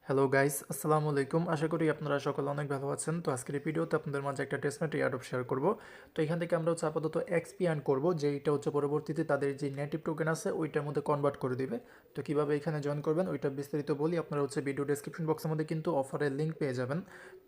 Hello guys, আসসালামু আলাইকুম। আশা করি আপনারা সকলে অনেক ভালো আছেন। তো আজকের এই ভিডিওতে আপনাদের মাঝে একটা টেস্টনেট এয়ারড্রপ শেয়ার করব। তো এখান থেকে আমরা হচ্ছে আপাতত এক্সপি আর্ন করব, যেইটা হচ্ছে পরবর্তীতে তাদের যে নেটিভ টোকেন আছে ওইটার মধ্যে কনভার্ট করে দিবে। তো কিভাবে এখানে জয়েন করবেন ওইটা বিস্তারিত বলি। আপনারা হচ্ছে ভিডিও ডেসক্রিপশন বক্সের মধ্যে কিন্তু অফারের লিঙ্ক পেয়ে যাবেন।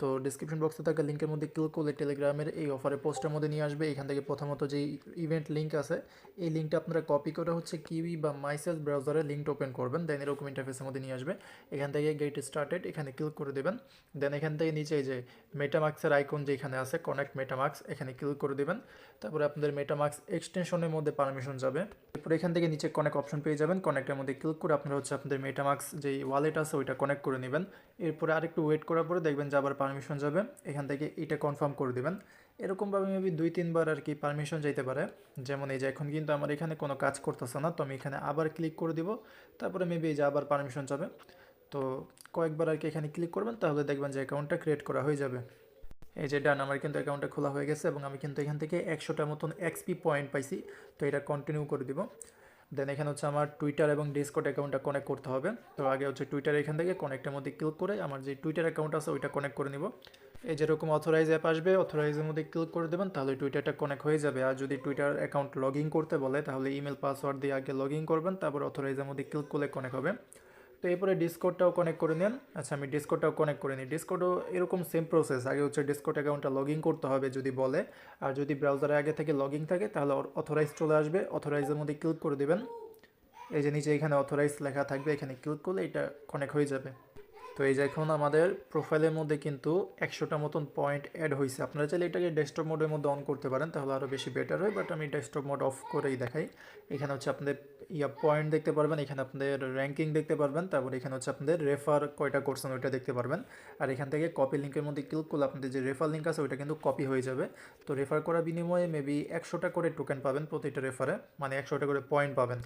তো ডেসক্রিপশন বক্সে থাকা লিঙ্কের মধ্যে ক্লিক করলে টেলিগ্রামের এই অফারের পোস্টের মধ্যে নিয়ে আসবে। এখান থেকে প্রথমত যেই ইভেন্ট লিঙ্ক আছে এই লিঙ্কটা আপনারা কপি করে হচ্ছে কিউই বা মাইসেস ব্রাউজারে লিঙ্কটা ওপেন করবেন, দেন এরকম ইন্টারফেসের মধ্যে নিয়ে আসবে। এখান থেকে গেট স্টার্টেড এখানে ক্লিক করে দেবেন। দেন এখান থেকে নিচে এই যে মেটামাক্সের আইকন যেখানে আছে কানেক্ট মেটামাক্স এখানে ক্লিক করে দেবেন। তারপরে আপনাদের মেটামাক্স এক্সটেনশনের মধ্যে পারমিশন যাবে। এরপর এখান থেকে নিচে কানেক্ট অপশন পেয়ে যাবেন। কানেক্টের মধ্যে ক্লিক করে আপনারা হচ্ছে আপনাদের মেটামাক্স যেই ওয়ালেট আছে ওইটা কানেক্ট করে নেবেন। এরপরে আরেকটু ওয়েট করার পরে দেখবেন যে আবার পারমিশন যাবে, এখান থেকে এটা কনফার্ম করে দেবেন। এরকমভাবে মেবি 2-3 বার আর কি পারমিশন যাইতে পারে। যেমন এই যে এখন কিন্তু আমার এখানে কোনো কাজ করতেছে না, তো আমি এখানে আবার ক্লিক করে দিব। তারপরে মেবি এই যে আবার পারমিশন যাবে। তো কয়েকবার আর কি এখানে ক্লিক করবেন, তাহলে দেখবেন যে অ্যাকাউন্টটা ক্রিয়েট করা হয়ে যাবে। এই যে ডান, আমার কিন্তু অ্যাকাউন্টটা খোলা হয়ে গেছে এবং আমি কিন্তু এখান থেকে 100টার মতন এক্সপি পয়েন্ট পাইছি। তো এটা কন্টিনিউ করে দিব। দেন এখানে হচ্ছে আমার টুইটার এবং ডিসকর্ড অ্যাকাউন্টটা কানেক্ট করতে হবে। তো আগে হচ্ছে টুইটার এখান থেকে কানেক্টের মধ্যে ক্লিক করে আমার যে টুইটার অ্যাকাউন্ট আছে ওইটা কানেক্ট করে নিব। এই যেরকম অথরাইজ অ্যাপ আসবে, অথরাইজের মধ্যে ক্লিক করে দেবেন, তাহলে টুইটারটা কানেক্ট হয়ে যাবে। আর যদি টুইটার অ্যাকাউন্ট লগ ইন করতে বলে তাহলে ইমেল পাসওয়ার্ড দিয়ে আগে লগ ইন করবেন, তারপর অথরাইজের মধ্যে ক্লিক করলে কানেক্ট হবে। তো এরপরে ডিসকর্ডটাও কানেক্ট করে নেন। আচ্ছা, আমি ডিসকর্ডটাও কানেক্ট করে নিই। ডিসকর্ডও এরকম সেম প্রসেস, আগে হচ্ছে ডিসকর্ড অ্যাকাউন্টটা লগ ইন করতে হবে যদি বলে। আর যদি ব্রাউজারে আগে থেকে লগ ইন থাকে তাহলে অথরাইজ চলে আসবে, অথরাইজের মধ্যে ক্লিক করে দেবেন। এই যে নিচে এখানে অথরাইজ লেখা থাকবে, এখানে ক্লিক করলে এটা কানেক্ট হয়ে যাবে। তো এই যে এখন আমাদের প্রোফাইলের মধ্যে কিন্তু 100টা মতন পয়েন্ট অ্যাড হয়েছে। আপনারা চাইলে এটাকে ডেস্কটপ মোডের মধ্যে অন করতে পারেন, তাহলে আরও বেশি বেটার হয়, বাট আমি ডেস্কটপ মোড অফ করেই দেখাই। এখানে হচ্ছে আপনাদের পয়েন্ট দেখতে পারবেন, এখানে আপনাদের র্যাঙ্কিং দেখতে পারবেন, তারপর এখানে হচ্ছে আপনাদের রেফার কয়টা করছেন ওইটা দেখতে পারবেন। আর এখান থেকে কপি লিঙ্কের মধ্যে ক্লিক করলে আপনাদের যে রেফার লিঙ্ক আছে ওইটা কিন্তু কপি হয়ে যাবে। তো রেফার করার বিনিময়ে মেবি 100টা করে টোকেন পাবেন প্রতিটা রেফারে, মানে 100টা করে পয়েন্ট পাবেন।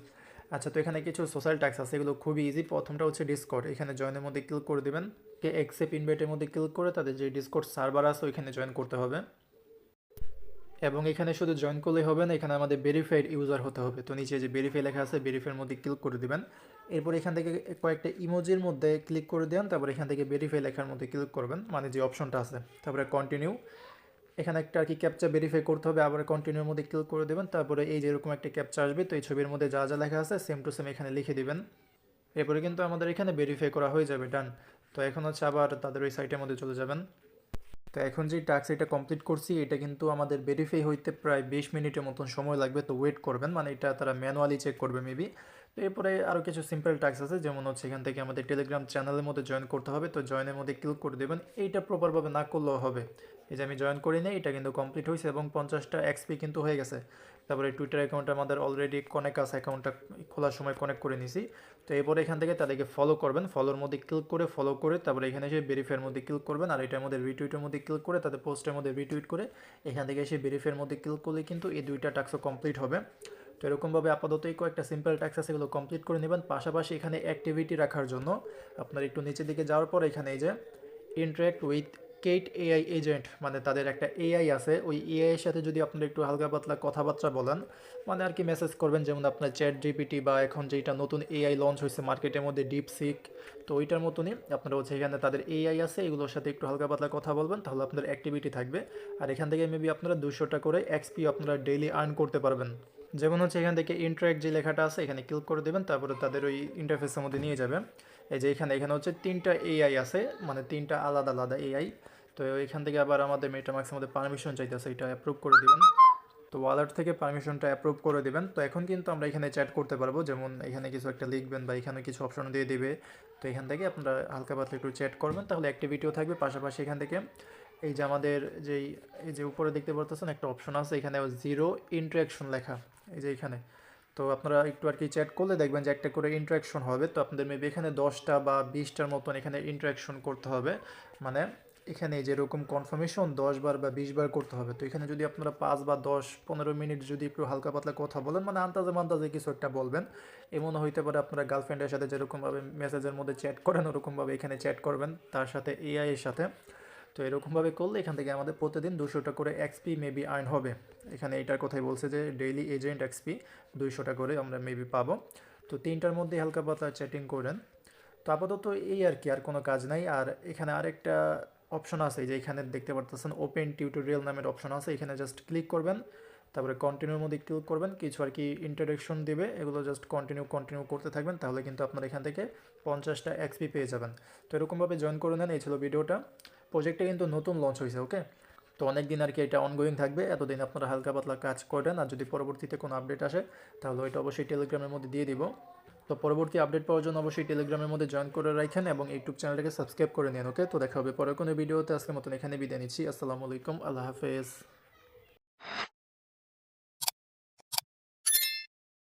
আচ্ছা, তো এখানে কিছু সোশ্যাল ট্যাক্স আছে, এগুলো খুবই ইজি। প্রথমটা হচ্ছে ডিসকর্ড, এখানে জয়েনের মধ্যে ক্লিক করে দেবেন। অ্যাকসেপ্ট ইনভাইটের মধ্যে ক্লিক করে তাদের যে ডিসকর্ড সার্ভার আছে ওইখানে জয়েন করতে হবে। এবং এখানে শুধু জয়েন করলেই হবে না, এখানে আমাদের ভেরিফাইড ইউজার হতে হবে। তো নিচে যে ভেরিফাই লেখা আছে ভেরিফাইয়ের মধ্যে ক্লিক করে দেবেন। এরপর এখান থেকে কয়েকটা ইমোজির মধ্যে ক্লিক করে দেন, তারপর এখান থেকে ভেরিফাই লেখার মধ্যে ক্লিক করবেন, মানে যে অপশনটা আছে। তারপরে কন্টিনিউ, এখানে একটা আর কি ক্যাপচা ভেরিফাই করতে হবে, আবার কন্টিনিউর মধ্যে ক্লিক করে দেবেন। তারপরে এই যে এরকম একটা ক্যাপচা আসবে, তো এই ছবির মধ্যে যা যা লেখা আছে সেম টু সেম এখানে লিখে দিবেন। এরপরে কিন্তু আমাদের এখানে ভেরিফাই করা হয়ে যাবে, ডান। তো এখন হচ্ছে আবার তাদের ওই সাইটের মধ্যে চলে যাবেন। তো এখন যে টাস্ক এটা কমপ্লিট করছি, এটা কিন্তু আমাদের ভেরিফাই হইতে প্রায় 20 মিনিটের মতন সময় লাগবে। তো ওয়েট করবেন, মানে এটা তারা ম্যানুয়ালি চেক করবে মেবি। তো এরপরে আরও কিছু সিম্পল টাস্ক আছে, যেমন হচ্ছে এখান থেকে আমাদের টেলিগ্রাম চ্যানেলের মধ্যে জয়েন করতে হবে। তো জয়েনের মধ্যে ক্লিক করে দেবেন, এইটা প্রপারভাবে না করলেও হবে। এই যে আমি জয়েন করি নিই, এটা কিন্তু কমপ্লিট হয়েছে এবং 50টা এক্সপি কিন্তু হয়ে গেছে। তারপরে টুইটার অ্যাকাউন্ট আমাদের অলরেডি কানেক্ট আছে, অ্যাকাউন্টটা খোলার সময় কানেক্ট করে নিছি। তো এরপরে এখান থেকে তাদেরকে ফলো করবেন, ফলোর মধ্যে ক্লিক করে ফলো করে তারপরে এখানে এসে ভেরিফাইয়ের মধ্যে ক্লিক করবেন। আর এটার মধ্যে রিটুইটের মধ্যে ক্লিক করে তাদের পোস্টের মধ্যে রিটুইট করে এখান থেকে এসে ভেরিফাইয়ের মধ্যে ক্লিক করলে কিন্তু এই দুইটা টাস্কও কমপ্লিট হবে। তো এরকমভাবে আপাতত এই কয়েকটা সিম্পল টাস্ক আছে, এগুলো কমপ্লিট করে নেবেন। পাশাপাশি এখানে অ্যাক্টিভিটি রাখার জন্য আপনার একটু নিচের দিকে যাওয়ার পর এখানে এই যে ইন্টারেক্ট উইথ কেট এআই এজেন্ট, মানে তাদের একটা এআই আছে, ওই এআই এর সাথে যদি আপনারা একটু হালকা পাতলা কথাবার্তা বলেন, মানে আর কি মেসেজ করবেন, যেমন আপনার চ্যাট জিপিটি বা এখন যেটা নতুন এআই লঞ্চ হয়েছে মার্কেটের মধ্যে ডিপসিক, তো ওইটার মতনই আপনারা হচ্ছে এখানে তাদের এআই আছে এগুলোর সাথে একটু হালকা পাতলা কথা বলবেন, তাহলে আপনাদের অ্যাক্টিভিটি থাকবে। আর এখান থেকে মেবি আপনারা 200টা করে এক্সপি আপনারা ডেইলি আর্ন করতে পারবেন। যেমন হচ্ছে এখান থেকে ইন্টারেক্ট যে লেখাটা আছে এখানে ক্লিক করে দেবেন, তারপরে তাদের ওই ইন্টারফেসের মধ্যে নিয়ে যাবে। এই যে এখানে এখানে হচ্ছে 3টা এআই আছে, মানে 3টা আলাদা আলাদা এআই। তো এখান থেকে আবার আমাদের মেটামাক্সের মধ্যে পারমিশন চাইতেছে, এটা অ্যাপ্রুভ করে দেবেন। তো ওয়ালেট থেকে পারমিশনটা অ্যাপ্রুভ করে দেবেন। তো এখন কিন্তু আমরা এখানে চ্যাট করতে পারবো, যেমন এখানে কিছু একটা লিখবেন বা এখানে কিছু অপশন দিয়ে দিবে। তো এখান থেকে আপনারা হালকা পাতলা একটু চ্যাট করবেন, তাহলে অ্যাক্টিভিটিও থাকবে। পাশাপাশি এখান থেকে এই যে আমাদের যেই এই যে উপরে দেখতে পারতেছেন একটা অপশন আছে, এখানে জিরো ইন্টারাকশন লেখা, এই যে এখানে। তো আপনারা একটু আর কি চ্যাট করলে দেখবেন যে একটা করে ইন্টারাকশন হবে। তো আপনাদের মেবি এখানে 10টা বা 20টার মতন এখানে ইন্টারাকশন করতে হবে, মানে এখানে যেরকম কনফার্মেশন 10 বার বা 20 বার করতে হবে। তো এখানে যদি আপনারা 5 বা 10-15 মিনিট যদি একটু হালকা পাতলা কথা বলেন, মানে আন্দাজে মান্দাজে কিছু একটা বলবেন, এমনও হইতে পারে আপনারা গার্লফ্রেন্ডের সাথে যেরকমভাবে মেসেজের মধ্যে চ্যাট করেন ওরকমভাবে এখানে চ্যাট করবেন তার সাথে এআই এর সাথে। তো এরকমভাবে করলে এখান থেকে আমাদের প্রতিদিন 200টা করে এক্সপি মেবি আর্ন হবে। এখানে এটার কথাই বলছে যে ডেইলি এজেন্ট এক্সপি 200টা করে আমরা মেবি পাবো। তো 3টার মধ্যে হালকা পাতলা চ্যাটিং করেন। তো আপাতত এই আর কি, আর কোনো কাজ নাই। আর এখানে আরেকটা অপশন আছে, এই যে এখানে দেখতে পারতেছেন ওপেন টিউটোরিয়াল নামের অপশন আছে, এখানে জাস্ট ক্লিক করবেন, তারপরে কন্টিনিউর মধ্যে ক্লিক করবেন, কিছু আর কি ইন্ট্রোডাকশন দিবে, এগুলো জাস্ট কন্টিনিউ কন্টিনিউ করতে থাকবেন, তাহলে কিন্তু আপনার এখান থেকে 50টা এক্সপি পেয়ে যাবেন। তো এরকমভাবে জয়েন করে নেন। এই ছিল ভিডিওটা। প্রজেক্টটা কিন্তু নতুন লঞ্চ হয়েছে, ওকে। তো অনেক দিন আর কি এটা অনগোয়িং থাকবে, এতদিন আপনারা হালকা পাতলা কাজ করেন, আর যদি পরবর্তীতে কোনো আপডেট আসে তাহলে ওইটা অবশ্যই টেলিগ্রামের মধ্যে দিয়ে দিব। তো পরবর্তী আপডেট পাওয়ার জন্য অবশ্যই টেলিগ্রামের মধ্যে জয়েন করে রাখেন এবং ইউটিউব চ্যানেলটাকে সাবস্ক্রাইব করে নিন, ওকে। তো দেখা হবে পরে কোনো ভিডিওতে। আজকের মতন এখানে বিদায় নিচ্ছি। আসসালামু আলাইকুম, আল্লাহ হাফেজ।